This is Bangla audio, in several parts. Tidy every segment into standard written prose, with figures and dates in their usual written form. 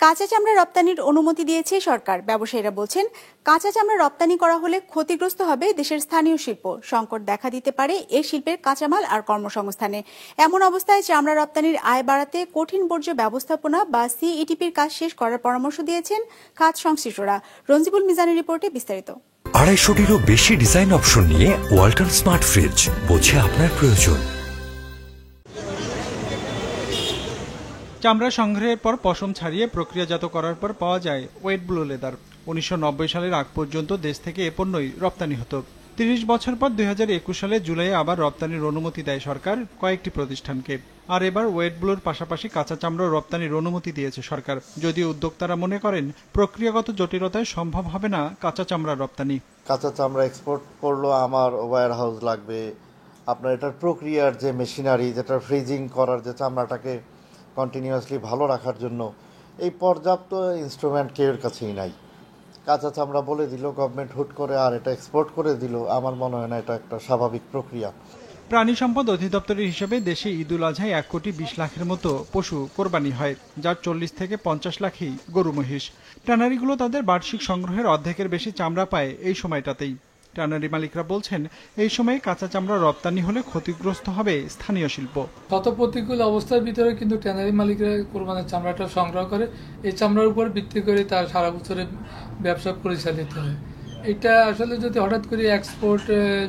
কাঁচা চামড়া রপ্তানির অনুমতি দিয়েছে সরকার। ব্যবসায়ীরা বলছেন, কাঁচা চামড়া রপ্তানি করা হলে ক্ষতিগ্রস্ত হবে দেশের স্থানীয় শিল্প। সংকট দেখা দিতে পারে এই শিল্পের কাঁচামাল আর কর্মসংস্থানে। এমন অবস্থায় চামড়া রপ্তানির আয় বাড়াতে কঠিন বর্জ্য ব্যবস্থাপনা বা সিইটিপির কাজ শেষ করার পরামর্শ দিয়েছেন খাত সংশ্লিষ্টরা। রঞ্জিবুল মিজানের রিপোর্টে বিস্তারিত। 250-টিরও বেশি ডিজাইন অপশন নিয়ে ওয়ালটন স্মার্ট ফ্রিজ, বোঝে আপনার প্রয়োজন। চামড়া সংগ্রহের পর পশম ছাড়িয়ে প্রক্রিয়াজাত করার পর পাওয়া যায় ওয়েট ব্লু লেদার। 1990 সালের আগ পর্যন্ত দেশ থেকে এ পণ্যই রপ্তানি হতো। 30 বছর পর 2021 সালে জুলাইয়ে আবার রপ্তানির অনুমতি দেয় সরকার কয়েকটি প্রতিষ্ঠানকে। আর এবার ওয়েট ব্লুর পাশাপাশি কাঁচা চামড়া রপ্তানির অনুমতি দিয়েছে সরকার। যদিও উদ্যোক্তারা মনে করেন প্রক্রিয়াগত জটিলতায় সম্ভব হবে না কাঁচা চামড়া রপ্তানি। কাঁচা চামড়া এক্সপোর্ট করলেও আমার ওয়্যার হাউস লাগবে, আপনার এটার প্রক্রিয়ার যে মেশিনারি, যেটা ফ্রিজিং করার, যে চামড়াটাকে কন্টিনিউয়াসলি ভালো রাখার জন্য এই পর্যাপ্ত ইনস্ট্রুমেন্ট কেউর কাছেই নাই। কাঁচা চামড়া বলে দিল গভর্নমেন্ট, হুট করে আর এটা এক্সপোর্ট করে দিল। আমার মনে হয় না এটা একটা স্বাভাবিক প্রক্রিয়া। প্রাণী সম্পদ অধিদপ্তরের হিসেবে দেশে ঈদুল আজহায় 1,20,00,000 লাখের মতো পশু কোরবানি হয়, যার 40 থেকে 50 লাখই গরু মহিষ। ট্যানারিগুলো তাদের বার্ষিক সংগ্রহের অর্ধেকের বেশি চামড়া পায় এই সময়টাতেই। ট্যানারি মালিকরা বলছেন, এই সময়ে কাঁচা চামড়া রপ্তানি হলে ক্ষতিগ্রস্ত হবে স্থানীয় শিল্প। শত প্রতিকূল অবস্থার ভিতরে কিন্তু ট্যানারি মালিকরা কোরবানির চামড়াটা সংগ্রহ করে। এই চামড়ার উপর ভিত্তি করে তার সারা বছরের ব্যবসা পরিচালিত হয়। এটা আসলে যদি হঠাৎ করে এক্সপোর্ট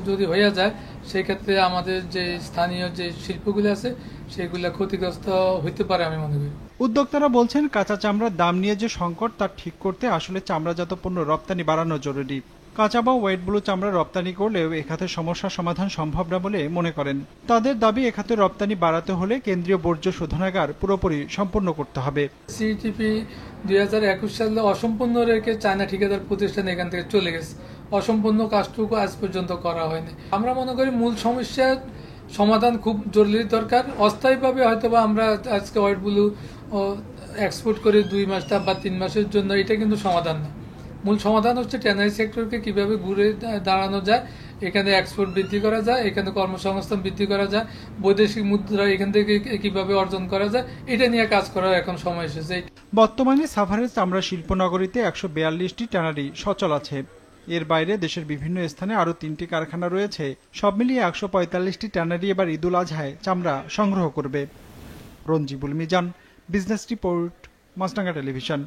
যদি হয়ে যায়, সেই ক্ষেত্রে আমাদের যে স্থানীয় যে শিল্পগুলো আছে সেগুলো ক্ষতিগ্রস্ত হইতে পারে আমি মনে করি। উদ্যোক্তারা বলছেন, কাঁচা চামড়ার দাম নিয়ে যে সংকট তা ঠিক করতে আসলে চামড়াজাত পণ্য রপ্তানি বাড়ানো জরুরি। কাঁচা বা ওয়েট ব্লু চামড়া রপ্তানি করলেও এ খাতের সমস্যার সমাধান সম্ভব না বলে মনে করেন। তাদের দাবি, এ খাতে রপ্তানি বাড়াতে হলে কেন্দ্রীয় বর্জ্য শোধনাগার পুরোপুরি সম্পন্ন করতে হবে। সিইটিপি 2021 সালে অসম্পূর্ণ রেখে চায়না ঠিকাদার প্রতিষ্ঠান এখান থেকে চলে গেছে। অসম্পূর্ণ কাজটুকু আজ পর্যন্ত করা হয়নি। আমরা মনে করি মূল সমস্যার সমাধান খুব জরুরি দরকার। অস্থায়ীভাবে হয়তোবা আমরা আজকে ওয়েট ব্লু এক্সপোর্ট করি 2 মাস বা 3 মাসের জন্য, এটা কিন্তু সমাধান না। মূল সমাধান হচ্ছে ট্যানারি সেক্টরকে কিভাবে ঘুরে দাঁড়ানো যায়, এখানে এক্সপোর্ট বৃদ্ধি করা যায়, এখানে কর্মসংস্থান বৃদ্ধি করা যায়, বৈদেশিক মুদ্রা এখান থেকে কিভাবে অর্জন করা যায়, এটা নিয়ে কাজ করার এখন সময় এসেছে। বর্তমানে সাভারের চামড়া শিল্পনগরীতে 142টি ট্যানারি সচল আছে। এর বাইরে দেশের বিভিন্ন স্থানে আরও 3টি কারখানা রয়েছে। সব মিলিয়ে 145টি ট্যানারি এবার ঈদুল আজহায় চামড়া সংগ্রহ করবে। রঞ্জিবুল মিজান, বিজনেস রিপোর্ট, মাছরাঙা টেলিভিশন।